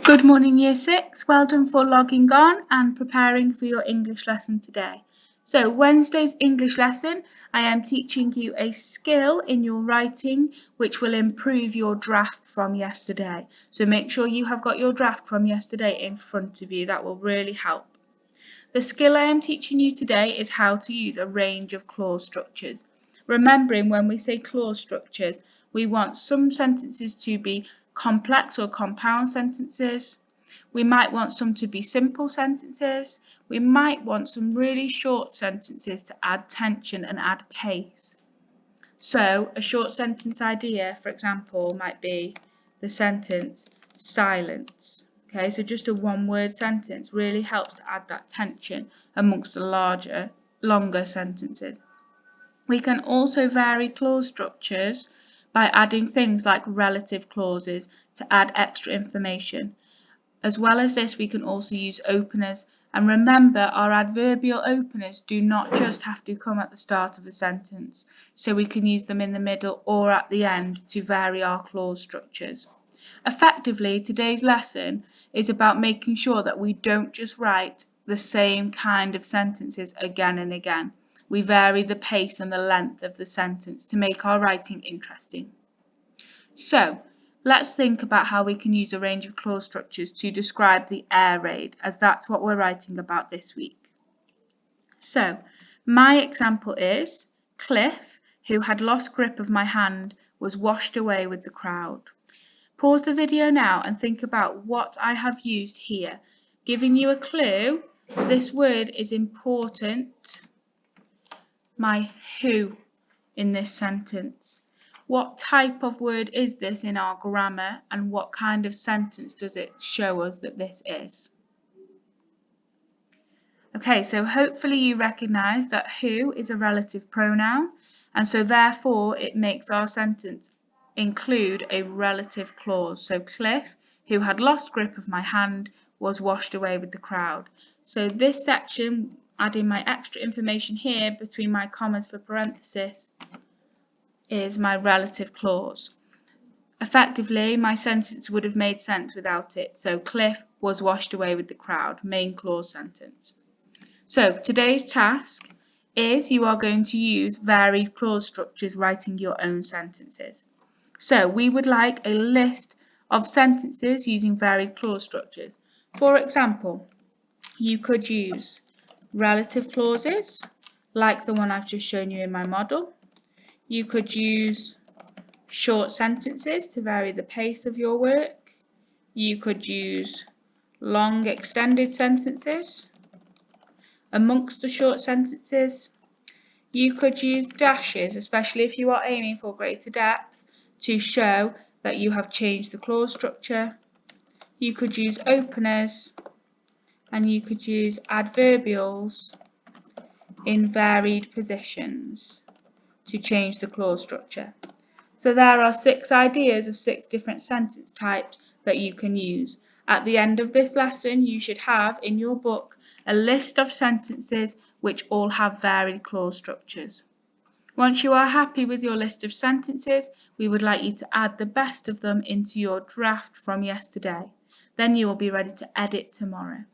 Good morning, Year 6. Well done for logging on and preparing for your English lesson today. So, Wednesday's English lesson, I am teaching you a skill in your writing which will improve your draft from yesterday. So, make sure you have got your draft from yesterday in front of you. That will really help. The skill I am teaching you today is how to use a range of clause structures. Remembering when we say clause structures, we want some sentences to be complex or compound sentences. We might want some to be simple sentences. We might want some really short sentences to add tension and add pace. So a short sentence idea, for example, might be the sentence silence. Okay, so just a one-word sentence really helps to add that tension amongst the longer sentences. We can also vary clause structures by adding things like relative clauses to add extra information. As well as this, we can also use openers, and remember our adverbial openers do not just have to come at the start of a sentence, so we can use them in the middle or at the end to vary our clause structures. Effectively, today's lesson is about making sure that we don't just write the same kind of sentences again and again. We vary the pace and the length of the sentence to make our writing interesting. So, let's think about how we can use a range of clause structures to describe the air raid, as that's what we're writing about this week. So, my example is Cliff, who had lost grip of my hand, was washed away with the crowd. Pause the video now and think about what I have used here. Giving you a clue, this word is important. My who in this sentence. What type of word is this in our grammar, and what kind of sentence does it show us that this is? Okay, so hopefully you recognise that who is a relative pronoun, and so therefore it makes our sentence include a relative clause. So Cliff, who had lost grip of my hand, was washed away with the crowd. So this section, adding my extra information here between my commas for parenthesis, is my relative clause. Effectively, my sentence would have made sense without it. So Cliff was washed away with the crowd, main clause sentence. So today's task is you are going to use varied clause structures writing your own sentences. So we would like a list of sentences using varied clause structures. For example, you could use relative clauses, like the one I've just shown you in my model. You could use short sentences to vary the pace of your work. You could use long extended sentences amongst the short sentences. You could use dashes, especially if you are aiming for greater depth, to show that you have changed the clause structure. You could use openers, and you could use adverbials in varied positions to change the clause structure. So there are 6 ideas of 6 different sentence types that you can use. At the end of this lesson, you should have in your book a list of sentences which all have varied clause structures. Once you are happy with your list of sentences, we would like you to add the best of them into your draft from yesterday. Then you will be ready to edit tomorrow.